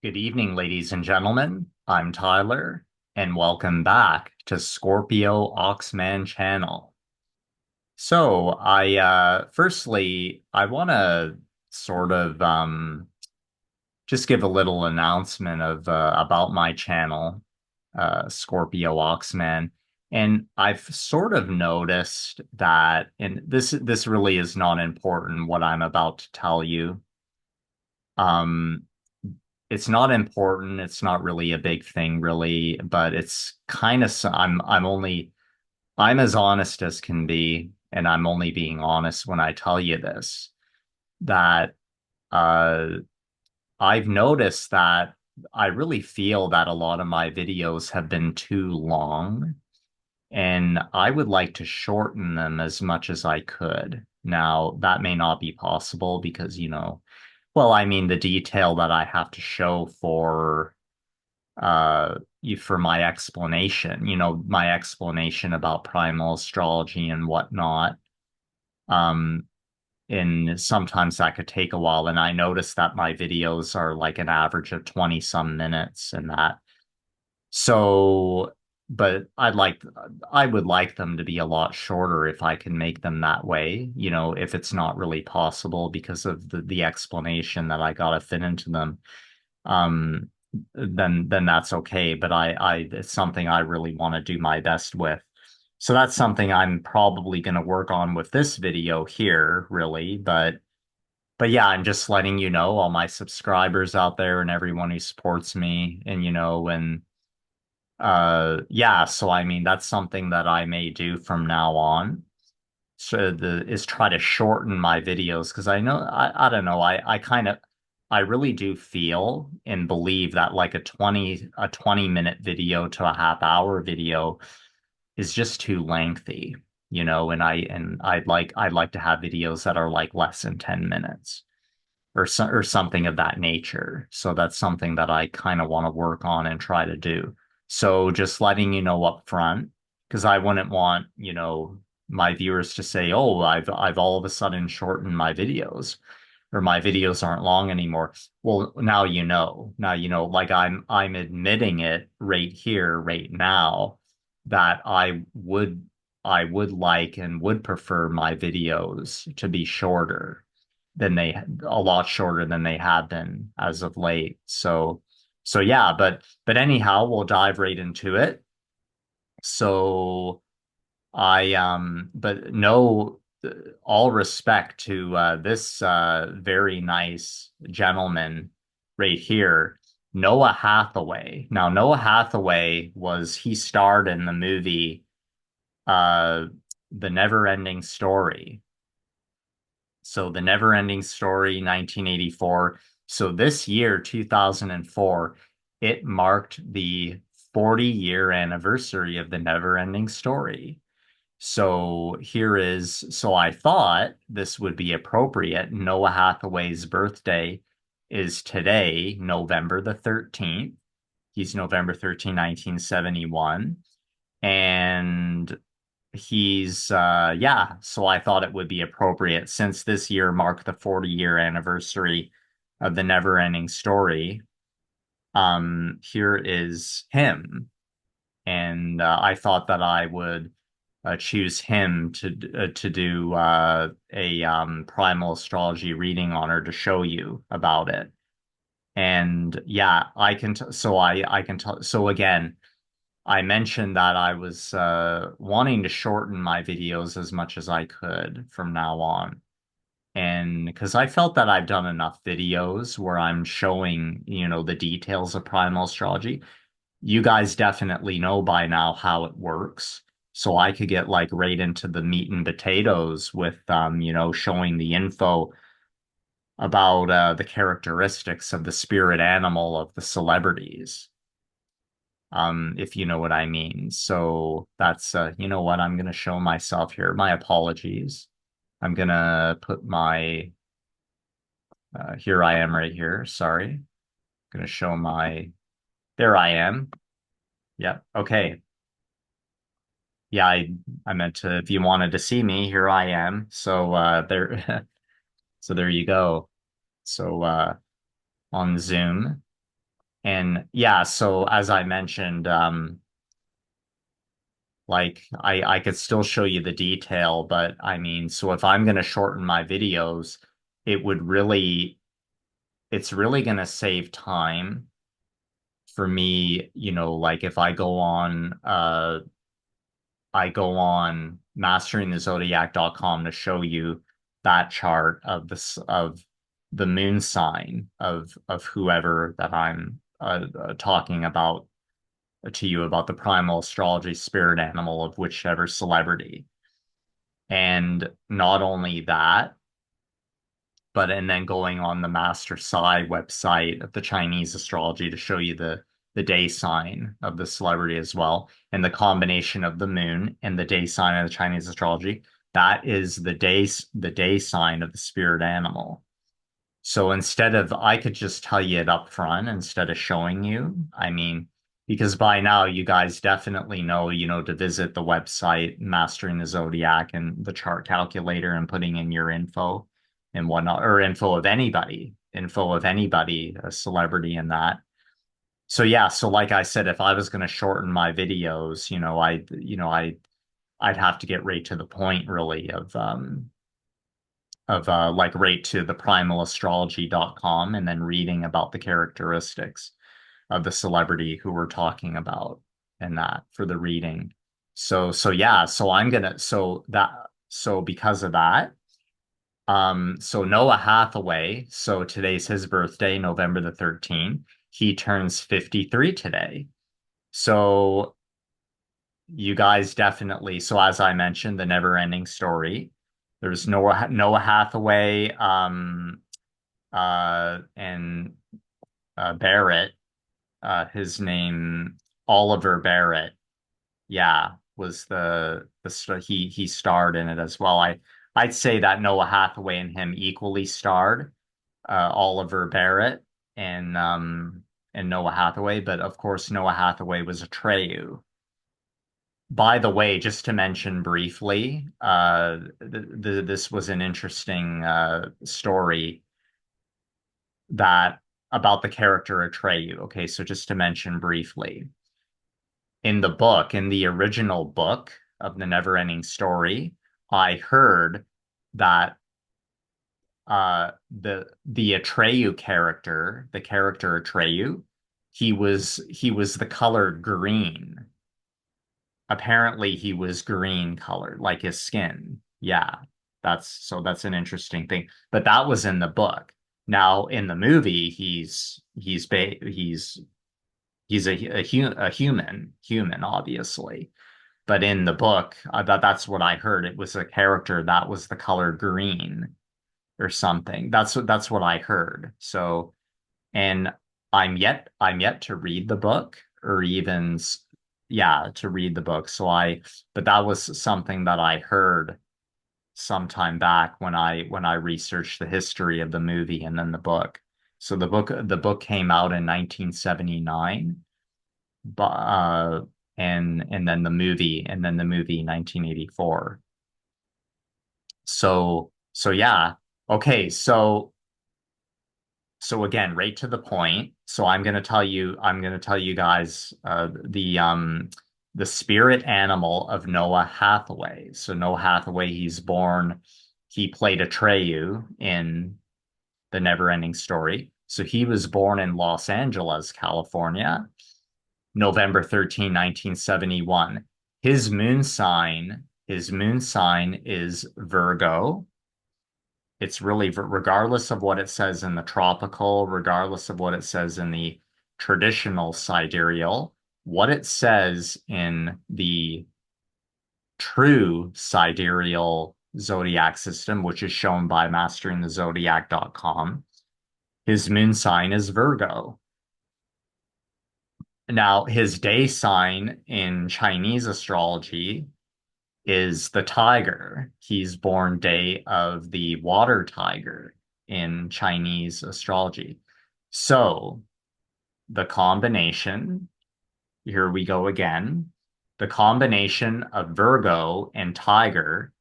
Good evening, ladies and gentlemen. I'm Tyler, and welcome back to Scorpio Oxman channel. So, firstly, I want to sort of just give a little announcement of about my channel, Scorpio Oxman. And I've sort of noticed that, and this really is not important what I'm about to tell you. Um, it's not important. It's not really a big thing, really, but it's kind of, I'm as honest as can be, and I'm only being honest when I tell you this, that uh, I've noticed that I really feel that a lot of my videos have been too long, and I would like to shorten them as much as I could. Now, that may not be possible because, well, I mean, the detail that I have to show for my explanation, my explanation about primal astrology and whatnot. Um, and sometimes that could take a while. And I noticed that my videos are like an average of 20 some minutes and that. So, but I would like them to be a lot shorter if I can make them that way, if it's not really possible because of the explanation that I gotta fit into them. Um, then that's okay. But it's something I really want to do my best with. So that's something I'm probably going to work on with this video here, really. But yeah, I'm just letting you know, all my subscribers out there and everyone who supports me, and yeah. So I mean, that's something that I may do from now on. So the is try to shorten my videos because I don't know I really do feel and believe that like a 20 minute video to a half hour video is just too lengthy, and I'd like to have videos that are like less than 10 minutes or something of that nature. So that's something that I kind of want to work on and try to do. So just letting you know up front, because I wouldn't want, my viewers to say, "Oh, I've all of a sudden shortened my videos or my videos aren't long anymore." Well, now you know. Now you know, like I'm admitting it right here, right now, that I would like and would prefer my videos to be shorter than a lot shorter than they have been as of late. So yeah, but anyhow, we'll dive right into it. So but no, all respect to this very nice gentleman right here, Noah Hathaway. Now, Noah Hathaway he starred in the movie uh The Never-Ending Story. So The Never-Ending Story, 1984. So this year, 2004, it marked the 40-year anniversary of The Never-Ending Story. So I thought this would be appropriate. Noah Hathaway's birthday is today, November the 13th. He's November 13, 1971. And yeah, so I thought it would be appropriate since this year marked the 40-year anniversary of the Never-Ending Story. Here is him, and I thought that I would choose him to do a primal astrology reading on her to show you about it. And yeah, I can t so I can tell. So again, I mentioned that I was wanting to shorten my videos as much as I could from now on. And because I felt that I've done enough videos where I'm showing, the details of primal astrology. You guys definitely know by now how it works. So I could get like right into the meat and potatoes with, showing the info about the characteristics of the spirit animal of the celebrities, if you know what I mean. So that's, you know what, I'm going to show myself here. My apologies. I'm going to put here I am right here. Sorry. Going to show there I am. Yep. Okay. Yeah, I meant to, if you wanted to see me, here I am. So, so there you go. So, on Zoom. And yeah, so as I mentioned, like I could still show you the detail, but I mean, so if I'm going to shorten my videos, it would really, it's really going to save time for me, like if I go on masteringthezodiac.com to show you that chart of the moon sign of whoever that I'm talking about to you about the primal astrology spirit animal of whichever celebrity. And not only that, but and then going on the Master Psi website of the Chinese astrology to show you the day sign of the celebrity as well, and the combination of the moon and the day sign of the Chinese astrology. That is the day sign of the spirit animal. So instead of, I could just tell you it up front instead of showing you. I mean, because by now you guys definitely know, to visit the website, Mastering the Zodiac and the chart calculator and putting in your info and whatnot, or info of anybody, a celebrity in that. So yeah, so like I said, if I was going to shorten my videos, I'd have to get right to the point really of like right to the primalastrology.com and then reading about the characteristics of the celebrity who we're talking about and that for the reading. So yeah, so because of that, so Noah Hathaway, so today's his birthday, November the 13th. He turns 53 today. So you guys definitely, so as I mentioned, the never ending story. There's Noah Hathaway, and Barrett, his name Oliver Barrett, yeah, was he starred in it as well. I'd say that Noah Hathaway and him equally starred, Oliver Barrett and Noah Hathaway, but of course Noah Hathaway was Atreyu. By the way, just to mention briefly, this was an interesting story that about the character Atreyu. Okay, so just to mention briefly, in the original book of the Neverending Story, I heard that the Atreyu character, the character Atreyu, he was the color green. Apparently he was green colored, like his skin. Yeah, that's an interesting thing. But that was in the book. Now in the movie, he's a human, obviously. But in the book, that's what I heard. It was a character that was the color green or something. That's what I heard. So, and I'm yet to read the book or even yeah, to read the book. But that was something that I heard sometime back when I researched the history of the movie and then the book. So the book came out in 1979, but and then the movie 1984. So yeah. Okay, so again, right to the point. So I'm gonna tell you guys the spirit animal of Noah Hathaway. So Noah Hathaway, he played Atreyu in the Neverending Story. So he was born in Los Angeles, California, November 13, 1971. His moon sign is Virgo. It's really regardless of what it says in the tropical, regardless of what it says in the traditional sidereal, what it says in the true sidereal zodiac system, which is shown by masteringthezodiac.com, his moon sign is Virgo. Now, his day sign in Chinese astrology is the tiger. He's born day of the water tiger in Chinese astrology. So the combination, here we go again, the combination of Virgo and tiger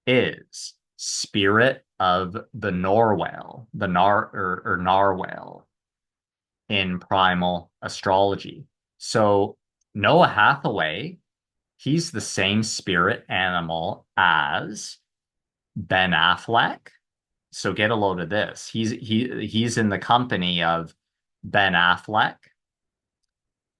is spirit of the Narwhal, the Narwhal. in Primal Astrology. So Noah Hathaway, he's the same spirit animal as Ben Affleck. So get a load of this. He's in the company of Ben Affleck,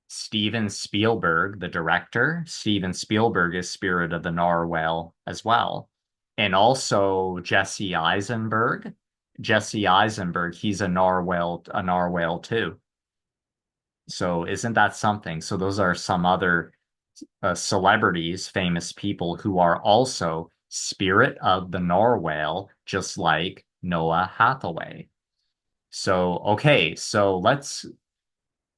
Steven Spielberg, the director. Steven Spielberg is Spirit of the Narwhal as well. And also Jesse Eisenberg. Jesse Eisenberg, he's a narwhal too. So isn't that something? So those are some other celebrities, famous people who are also Spirit of the Narwhal, just like Noah Hathaway. So, okay, so let's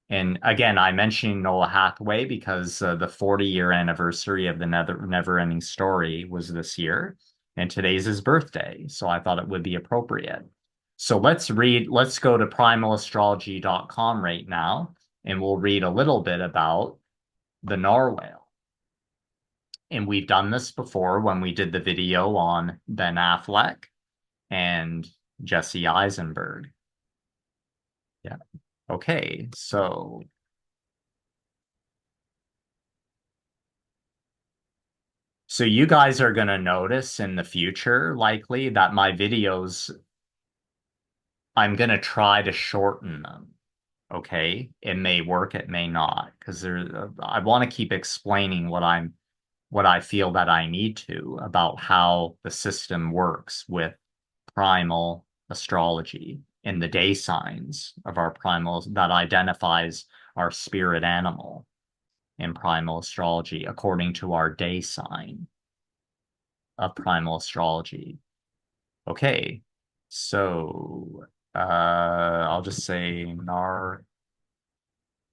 and again, I mentioned Noah Hathaway because the 40-year anniversary of the NeverEnding Story was this year, and today's his birthday, so I thought it would be appropriate. So let's go to primalastrology.com right now, and we'll read a little bit about the narwhal. And we've done this before when we did the video on Ben Affleck and Jesse Eisenberg. Yeah. Okay, so you guys are going to notice in the future, likely, that my videos, I'm going to try to shorten them. Okay. It may work, it may not, because I want to keep explaining what I feel that I need to about how the system works with primal astrology and the day signs of our primals that identifies our spirit animal in primal astrology according to our day sign of primal astrology. Okay, so I'll just say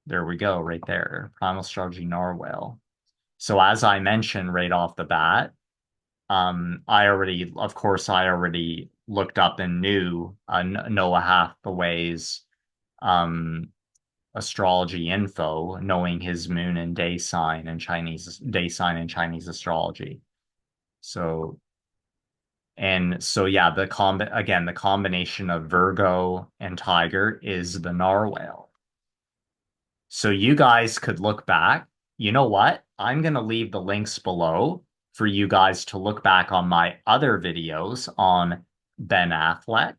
there we go, right there. Primal astrology Narwhal. So as I mentioned right off the bat, of course, I already looked up and knew Noah Hathaway's um astrology info, knowing his moon and day sign in Chinese astrology. So yeah, the combination of Virgo and Tiger is the narwhal. So you guys could look back. You know what? I'm going to leave the links below for you guys to look back on my other videos on Ben Affleck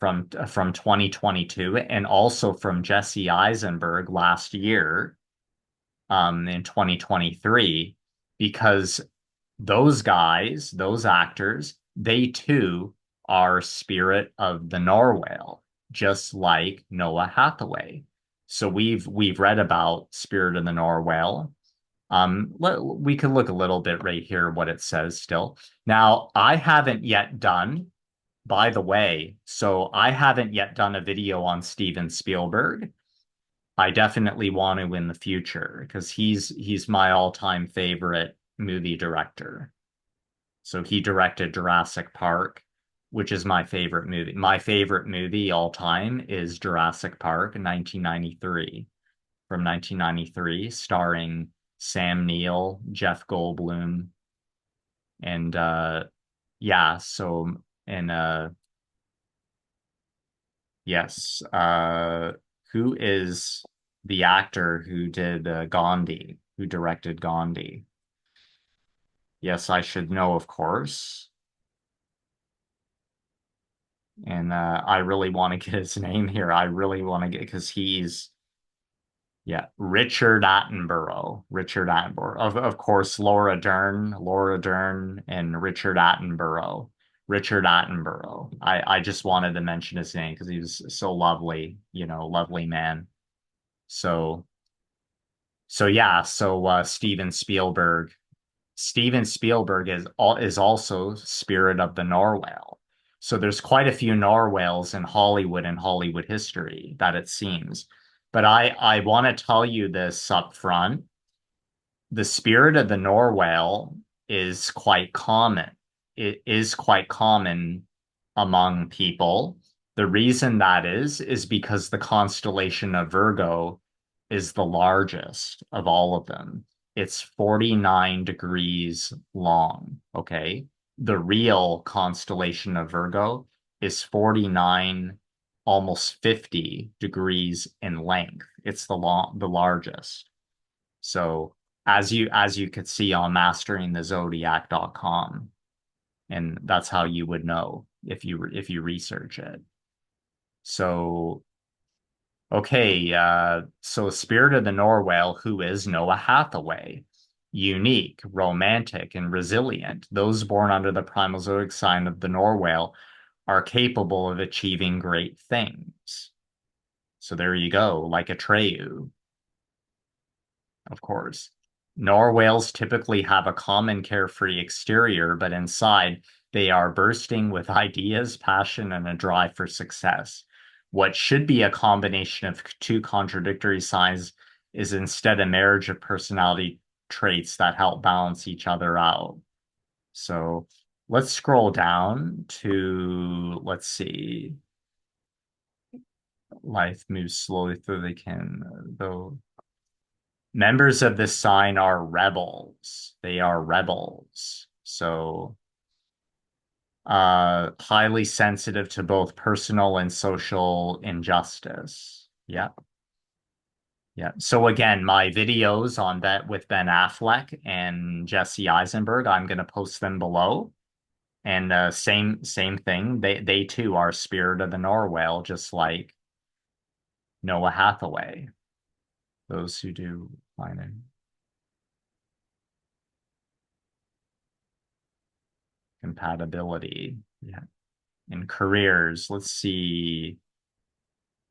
from 2022 and also from Jesse Eisenberg last year in 2023 because those actors, they too are Spirit of the Narwhal, just like Noah Hathaway. So we've read about Spirit of the Narwhal. We could look a little bit right here what it says still. Now, I haven't yet done, by the way, so I haven't yet done a video on Steven Spielberg. I definitely want to in the future because he's my all-time favorite movie director. So he directed Jurassic Park, which is my favorite movie. My favorite movie all time is Jurassic Park 1993 from 1993, starring Sam Neill, Jeff Goldblum, and yeah, so and yes, who is the actor who did Gandhi, who directed Gandhi? Yes, I should know, of course. And I really want to get his name here. I really want to get because yeah, Richard Attenborough. Richard Attenborough. Of course, Laura Dern, and Richard Attenborough. Richard Attenborough. I just wanted to mention his name because he was so lovely, lovely man. So yeah, so Steven Spielberg is also Spirit of the Narwhal. So there's quite a few narwhals in Hollywood and Hollywood history that it seems. But I want to tell you this up front. The spirit of the narwhal is quite common. It is quite common among people. The reason that is because the constellation of Virgo is the largest of all of them. It's 49 degrees long, okay? The real constellation of Virgo is 49 almost 50 degrees in length. It's the largest. So as you could see on masteringthezodiac.com, and that's how you would know if you research it. So okay, so Spirit of the Norwhale, who is Noah Hathaway, unique, romantic, and resilient. Those born under the primal zodiac sign of the Norwhale are capable of achieving great things. So there you go, like Atreyu, of course. Narwhals typically have a common carefree exterior, but inside they are bursting with ideas, passion, and a drive for success. What should be a combination of two contradictory signs is instead a marriage of personality traits that help balance each other out. So let's scroll down to, let's see, life moves slowly through the can, though members of this sign are rebels. They are rebels. So, highly sensitive to both personal and social injustice. Yeah. Yeah. So again, my videos on that with Ben Affleck and Jesse Eisenberg, I'm going to post them below. And same thing. They too are Spirit of the Norwhale, just like Noah Hathaway. Those who do finding compatibility. Yeah. In careers, let's see.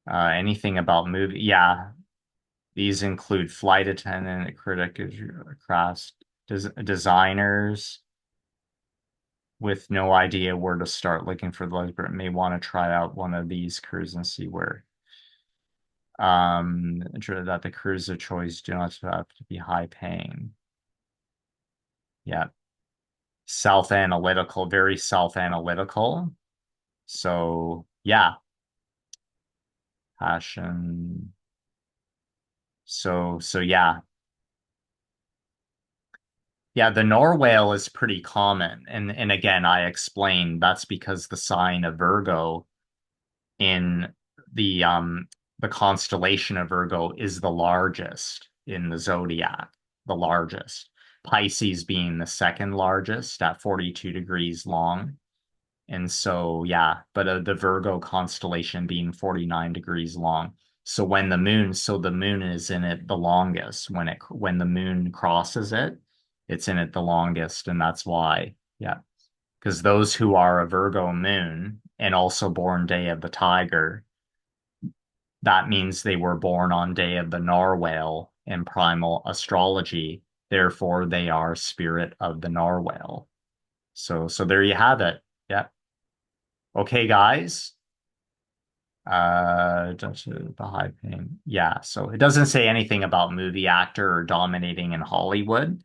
Anything about movie? Yeah, these include flight attendant, critic, craft, designers with no idea where to start looking for the lesbian may want to try out one of these careers and see where. Ensure that the careers of choice do not have to be high paying. Yeah, self-analytical, very self-analytical. So yeah, passion. So yeah. Yeah, the Norwhale is pretty common. And again, I explained that's because the sign of Virgo in the um the constellation of Virgo is the largest in the zodiac, the largest. Pisces being the second largest at 42 degrees long. And so, yeah, but the Virgo constellation being 49 degrees long. So the moon is in it the longest. When the moon crosses it, it's in it the longest, and that's why. Yeah. Because those who are a Virgo moon and also born day of the tiger, that means they were born on day of the narwhal in primal astrology. Therefore, they are spirit of the narwhal. So there you have it. Yeah. Okay, guys. The high paying. Yeah, so it doesn't say anything about movie actor or dominating in Hollywood,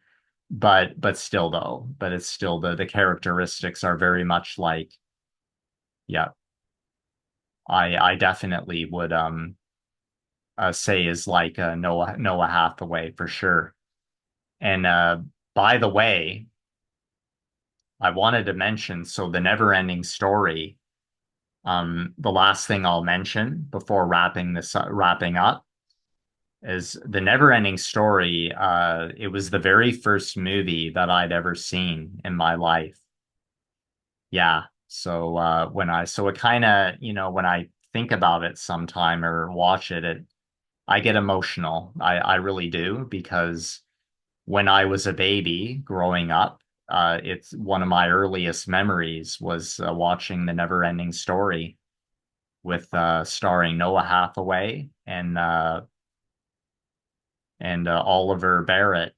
but still though, but it's still the characteristics are very much like, yeah, I definitely would say is like Noah Hathaway for sure. And by the way, I wanted to mention so the never-ending story. The last thing I'll mention before wrapping up is the never-ending story. It was the very first movie that I'd ever seen in my life. Yeah. So so it kind of, when I think about it sometime or watch it, I get emotional. I really do because when I was a baby growing up, it's one of my earliest memories was watching the never-ending story with starring Noah Hathaway and Oliver Barrett.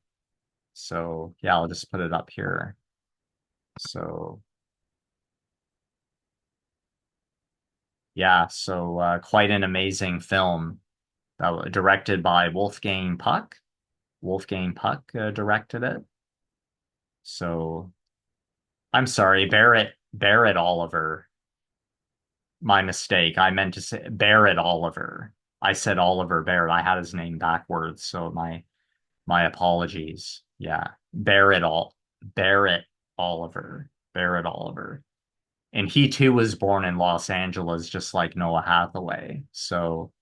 So yeah, I'll just put it up here. So yeah, so quite an amazing film directed by Wolfgang Puck. Wolfgang Puck directed it. So I'm sorry, Barrett Oliver. My mistake. I meant to say Barrett Oliver. I said Oliver Barrett. I had his name backwards, so my apologies. Yeah. Barrett Oliver. Barrett Oliver. And he too was born in Los Angeles, just like Noah Hathaway. So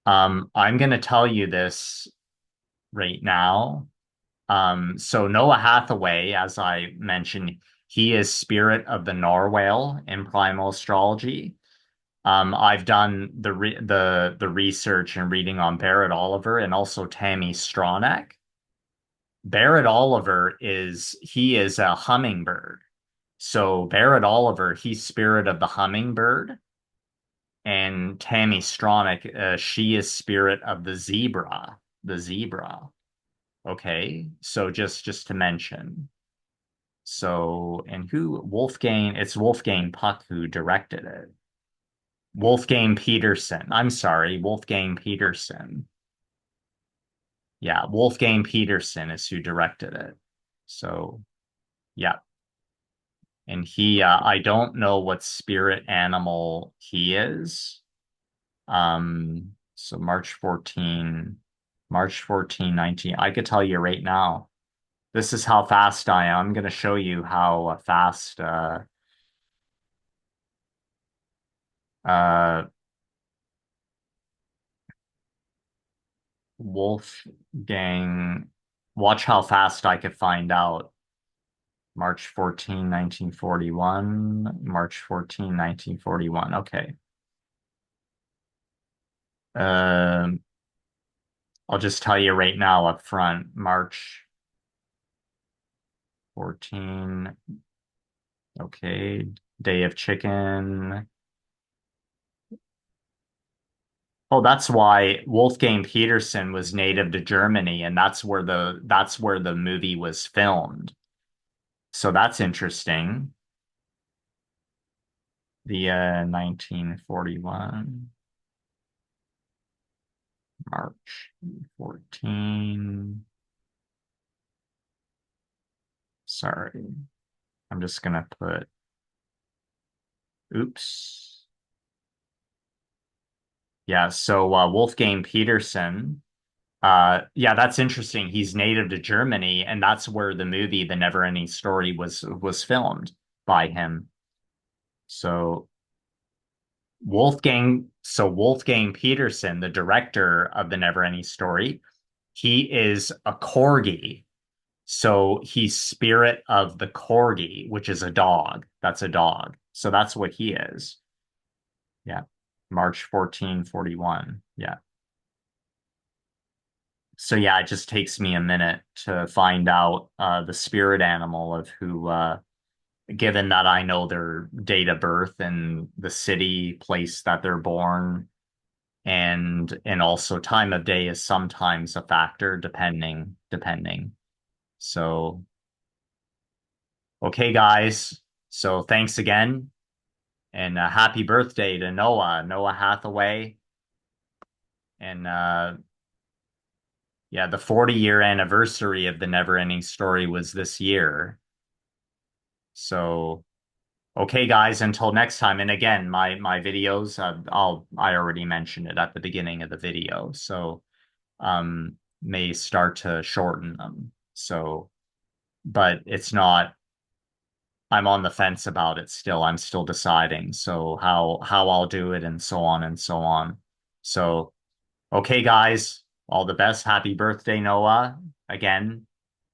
I'm gonna tell you this right now. So Noah Hathaway, as I mentioned, he is spirit of the Narwhal in Primal Astrology. I've done the research and reading on Barrett Oliver and also Tami Stronach. Barrett Oliver is a hummingbird. So Barrett Oliver, he's spirit of the hummingbird, and Tami Stronach, she is spirit of the zebra. The zebra. Okay, so just to mention. So, and who Wolfgang? It's Wolfgang Puck who directed it. Wolfgang Peterson. I'm sorry, Wolfgang Peterson. Yeah, Wolfgang Peterson is who directed it. So, yeah. And I don't know what spirit animal he is. So March 14, 19. I could tell you right now. This is how fast I am. I'm going to show you how fast uh, Wolfgang. Watch how fast I could find out. March 14, 1941. March 14, 1941. Okay. Um, I'll just tell you right now up front. March 14. Okay. Day of Chicken. Oh, that's why Wolfgang Peterson was native to Germany, and that's where the movie was filmed. So that's interesting. The 1941 March 14. Sorry, I'm just gonna put. Oops. Yeah. So Wolfgang Peterson. Yeah, that's interesting. He's native to Germany, and that's where the movie The NeverEnding Story was filmed by him. So Wolfgang Peterson, the director of The NeverEnding Story, he is a corgi. So he's spirit of the corgi, which is a dog. That's a dog. So that's what he is. Yeah. March 14, 41. Yeah. So yeah, it just takes me a minute to find out the spirit animal of who given that I know their date of birth and the city, place that they're born, and also time of day is sometimes a factor depending. So okay, guys. So thanks again, and happy birthday to Noah Hathaway, and yeah, the 40-year anniversary of the Neverending Story was this year. So okay, guys, until next time. And again, my videos, I already mentioned it at the beginning of the video, so may start to shorten them. So, but it's not. I'm on the fence about it still. I'm still deciding. So how I'll do it and so on and so on. So, okay, guys, all the best. Happy birthday, Noah, again.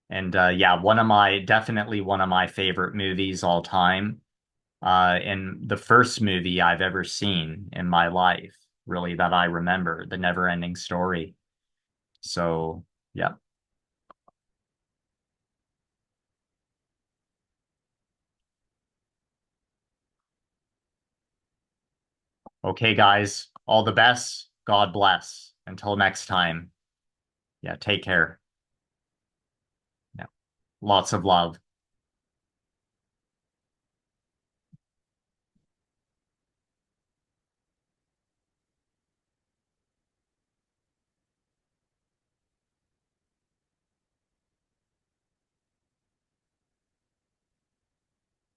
And yeah, definitely one of my favorite movies all time. And the first movie I've ever seen in my life, really, that I remember, The Never-Ending Story. So, yeah. Okay, guys, all the best. God bless. Until next time. Yeah, take care. Yeah. Lots of love.